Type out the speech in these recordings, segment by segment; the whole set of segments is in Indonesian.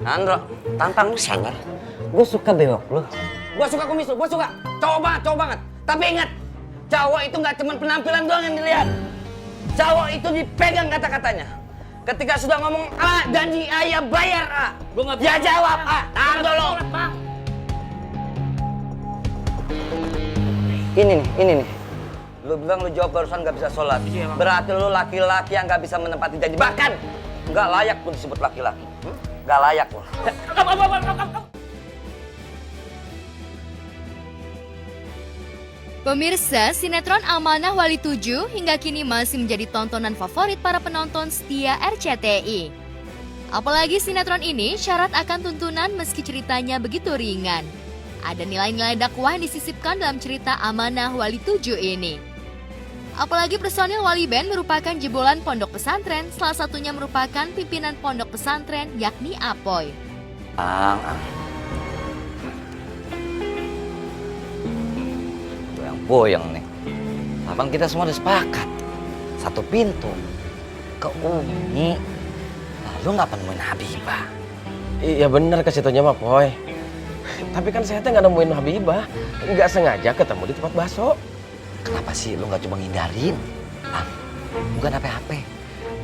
Andro, tampang lu sangar. Gue suka bewok lu. Gue suka kumis lu, gue suka. Cowok banget. Tapi ingat, cowok itu nggak cuma penampilan doang yang dilihat. Cowok itu dipegang kata-katanya. Ketika sudah ngomong A, janji A ya bayar A. Gue nggak bisa jawab A. Tahan dulu. Ini nih. Lu bilang lu jawab barusan nggak bisa sholat. Berarti lu laki-laki yang nggak bisa menepati janji. Bahkan nggak layak pun disebut laki-laki. Nggak layak lu. Pemirsa, sinetron Amanah Wali 7 hingga kini masih menjadi tontonan favorit para penonton setia RCTI. Apalagi sinetron ini syarat akan tuntunan meski ceritanya begitu ringan. Ada nilai-nilai dakwah yang disisipkan dalam cerita Amanah Wali 7 ini. Apalagi personil Wali Band merupakan jebolan pondok pesantren, salah satunya merupakan pimpinan pondok pesantren yakni Apoy. Boyang nih. Abang kita semua udah sepakat. Satu pintu. Ke Umi. Lu nggak nemuin Habibah. Iya bener ke situnya mah Poy. Tapi kan saya nggak nemuin Habibah. Nggak sengaja ketemu di tempat bakso. Kenapa sih lu nggak coba ngindarin? Bukan apa-apa.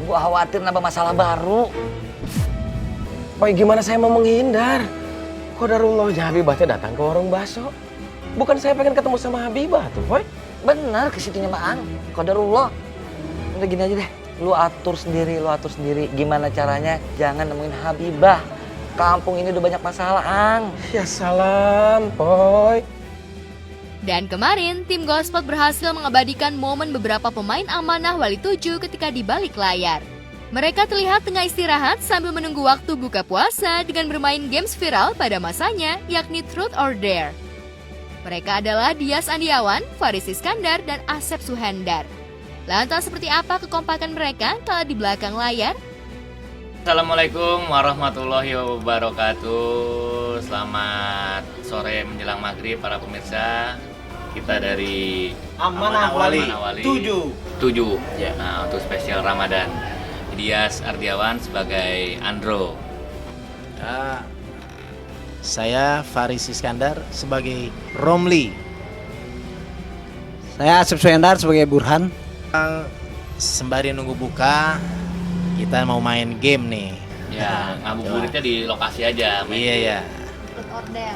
Gua khawatir nambah masalah baru. Poy gimana saya mau menghindar? Qadarullah Habibah teh datang ke warung bakso. Bukan saya pengen ketemu sama Habibah tuh, Poy. Bener ke situnya Maang. Qadarullah. Udah gini aja deh. Lu atur sendiri. Gimana caranya jangan nemuin Habibah. Kampung ini udah banyak masalah, Ang. Ya salam, Poy. Dan kemarin, tim Gospot berhasil mengabadikan momen beberapa pemain Amanah Wali 7 ketika di balik layar. Mereka terlihat tengah istirahat sambil menunggu waktu buka puasa dengan bermain games viral pada masanya, yakni Truth or Dare. Mereka adalah Dias Andiawan, Faris Iskandar, dan Asep Suhendar. Lantas seperti apa kekompakan mereka kalau di belakang layar? Assalamualaikum warahmatullahi wabarakatuh. Selamat sore menjelang maghrib para pemirsa. Kita dari Amanah Wali 7. Ya. Nah, untuk spesial Ramadan. Dias Ardiawan sebagai Andro. Saya Faris Iskandar sebagai Romli. Saya Asep Suhendar sebagai Burhan. Sembari nunggu buka, kita mau main game nih. Ya, ngabuburitnya di lokasi aja. Iya ya. Truth order.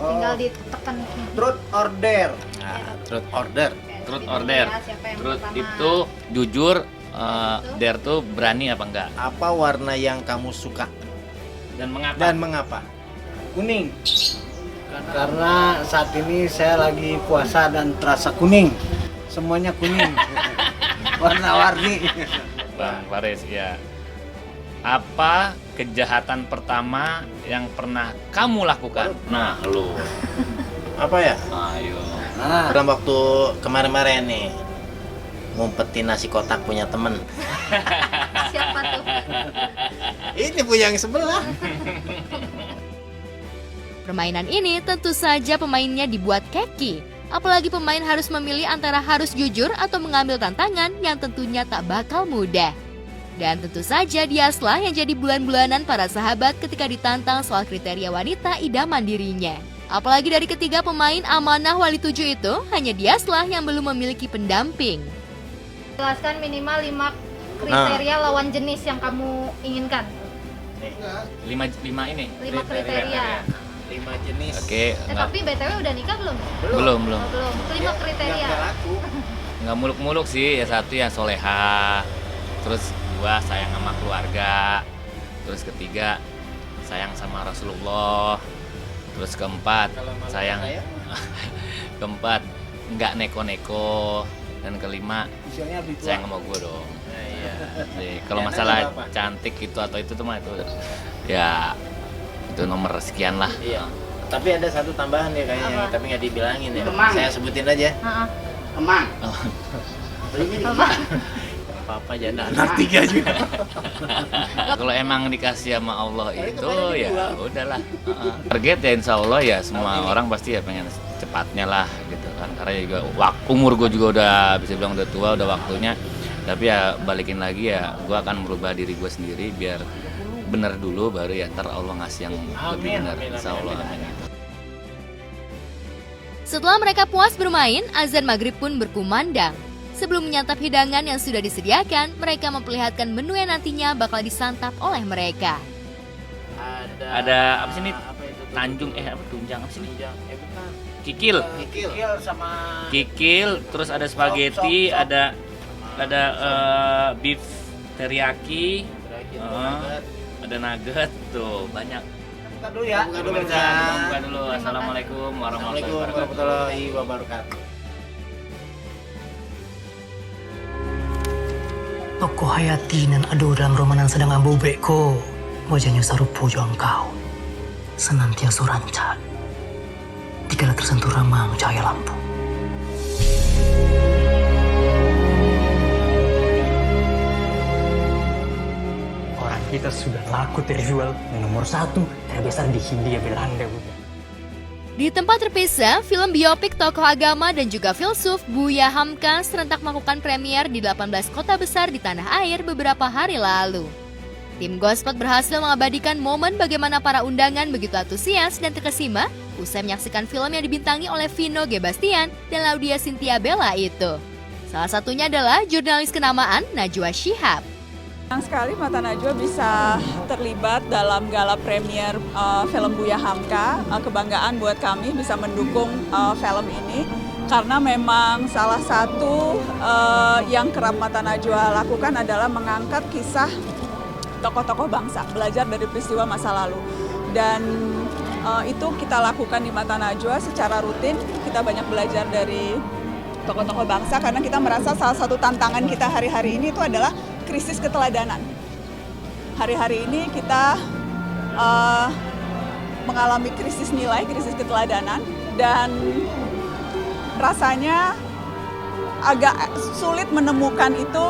Tinggal ditekan Truth order. Nah, truth order. Truth order. Truth itu jujur, dare tuh berani apa enggak? Apa warna yang kamu suka Dan mengapa? dan mengapa? Kuning. Karena saat ini saya lagi puasa dan terasa kuning. Semuanya kuning. Warna-warni. Bang Faris, ya. Apa kejahatan pertama yang pernah kamu lakukan? Nah, lu. Apa ya? Ayo. Nah, Dalam waktu kemarin-kemarin nih, ngumpetin nasi kotak punya temen. siapa tuh? Ini punya yang sebelah. Permainan ini tentu saja pemainnya dibuat keki. Apalagi pemain harus memilih antara harus jujur atau mengambil tantangan yang tentunya tak bakal mudah. Dan tentu saja Diaslah yang jadi bulan-bulanan para sahabat ketika ditantang soal kriteria wanita idaman dirinya. Apalagi dari ketiga pemain Amanah Wali 7 itu, hanya Diaslah yang belum memiliki pendamping. Jelaskan minimal 5 kriteria lawan jenis yang kamu inginkan. Lima 5 kriteria. 5 jenis. Oke, Tapi BTW udah nikah belum? belum. Oh, belum. 5 kriteria. Nggak muluk-muluk sih. Ya satu ya soleha. Terus dua sayang sama keluarga. Terus ketiga sayang sama Rasulullah. Terus keempat sayang. Keempat nggak neko-neko. Dan kelima sayang sama gue dong. Iya. Kalau masalah cantik itu atau itu tuh mah itu ya itu nomor sekian lah. Iya. Tapi ada satu tambahan ya kayaknya, Apa? tapi nggak dibilangin ya. Kemang. Saya sebutin aja. Heeh. Kemang. Apa jangan anak 3 juga. Kalau emang dikasih sama Allah itu ya udahlah. Target ya insya Allah ya semua orang pasti ya pengen cepatnya lah gitu kan. Karena juga umur gue juga udah bisa bilang udah tua, udah waktunya. Tapi ya balikin lagi ya gue akan merubah diri gue sendiri biar benar dulu baru ya ntar Allah ngasih yang lebih benar. Insya Allah. Amin. Setelah mereka puas bermain, azan maghrib pun berkumandang. Sebelum menyantap hidangan yang sudah disediakan, mereka memperlihatkan menu yang nantinya bakal disantap oleh mereka. Ada apa sih ini? Tunjang apa sih ini? Kikil. Kikil sama Kikil, terus ada spaghetti, Sop. ada beef teriyaki, ada nugget tuh banyak. Buka dulu ya. Buka dulu. Assalamualaikum warahmatullahi wabarakatuh. Toko hayati nan ado dalam romanan sedang ambubek ko. Wajahnya sarupo jo engkau. Senantiasa rancak. Dikala tersentuh ramang cahaya lampu. Orang kita sudah laku terjual nomor 1 terbesar di Hindia Belanda. Di tempat terpisah, film biopik tokoh agama dan juga filsuf Buya Hamka serentak melakukan premier di 18 kota besar di tanah air beberapa hari lalu. Tim Gospot berhasil mengabadikan momen bagaimana para undangan begitu antusias dan terkesima usai menyaksikan film yang dibintangi oleh Vino G. Bastian dan Laudia Cynthia Bella itu. Salah satunya adalah jurnalis kenamaan Najwa Shihab. Senang sekali Mata Najwa bisa terlibat dalam gala premier film Buya Hamka. Kebanggaan buat kami bisa mendukung film ini karena memang salah satu yang kerap Mata Najwa lakukan adalah mengangkat kisah tokoh-tokoh bangsa, belajar dari peristiwa masa lalu. Dan itu kita lakukan di Mata Najwa secara rutin. Kita banyak belajar dari tokoh-tokoh bangsa karena kita merasa salah satu tantangan kita hari-hari ini itu adalah krisis keteladanan. Hari-hari ini kita mengalami krisis nilai, krisis keteladanan, dan rasanya agak sulit menemukan itu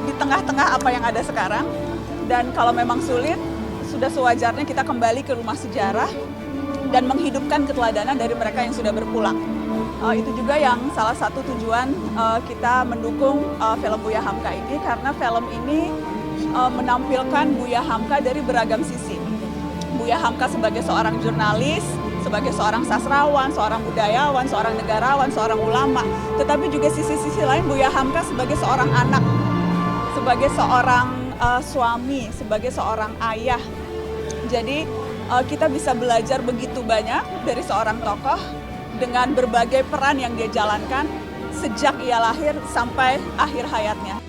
di tengah-tengah apa yang ada sekarang. Dan kalau memang sulit, sudah sewajarnya kita kembali ke rumah sejarah dan menghidupkan keteladanan dari mereka yang sudah berpulang. Itu juga yang salah satu tujuan kita mendukung film Buya Hamka ini, karena film ini menampilkan Buya Hamka dari beragam sisi. Buya Hamka sebagai seorang jurnalis, sebagai seorang sastrawan, seorang budayawan, seorang negarawan, seorang ulama, tetapi juga sisi-sisi lain Buya Hamka sebagai seorang anak, sebagai seorang suami, sebagai seorang ayah. Jadi kita bisa belajar begitu banyak dari seorang tokoh dengan berbagai peran yang dia jalankan sejak ia lahir sampai akhir hayatnya.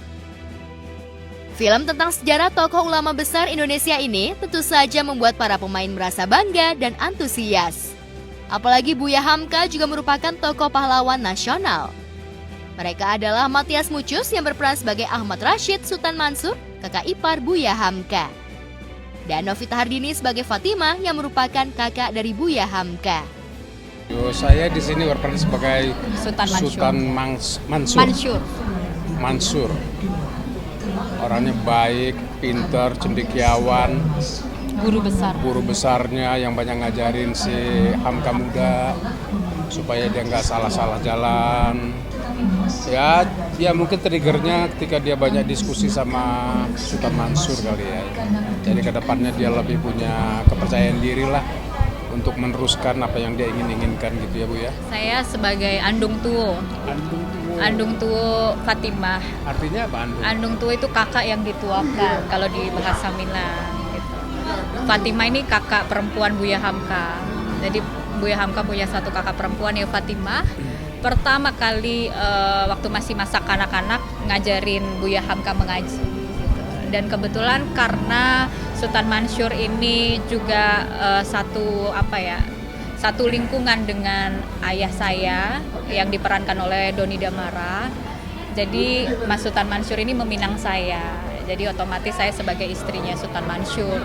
Film tentang sejarah tokoh ulama besar Indonesia ini tentu saja membuat para pemain merasa bangga dan antusias. Apalagi Buya Hamka juga merupakan tokoh pahlawan nasional. Mereka adalah Matias Mucus yang berperan sebagai Ahmad Rashid Sultan Mansur, kakak ipar Buya Hamka. Dan Novita Hardini sebagai Fatimah yang merupakan kakak dari Buya Hamka. Saya di sini berperan sebagai Sultan Mansur. Orangnya baik, pintar, cendekiawan. Guru besarnya yang banyak ngajarin si Hamka muda supaya dia nggak salah jalan. Ya mungkin triggernya ketika dia banyak diskusi sama Sultan Mansur kali ya. Jadi kedepannya dia lebih punya kepercayaan diri lah untuk meneruskan apa yang dia inginkan gitu ya Bu ya. Saya sebagai Andung Tuo. Andung Tuo Fatimah. Artinya apa Andung? Andung Tuo itu kakak yang dituakan kalau di bahasa Minang gitu. Fatimah ini kakak perempuan Buya Hamka. Jadi Buya Hamka punya satu kakak perempuan ya Fatimah. Pertama kali waktu masih masa kanak-kanak ngajarin Buya Hamka mengaji gitu. Dan kebetulan karena Sultan Mansur ini juga satu lingkungan dengan ayah saya yang diperankan oleh Doni Damara. Jadi Mas Sultan Mansur ini meminang saya. Jadi otomatis saya sebagai istrinya Sultan Mansur.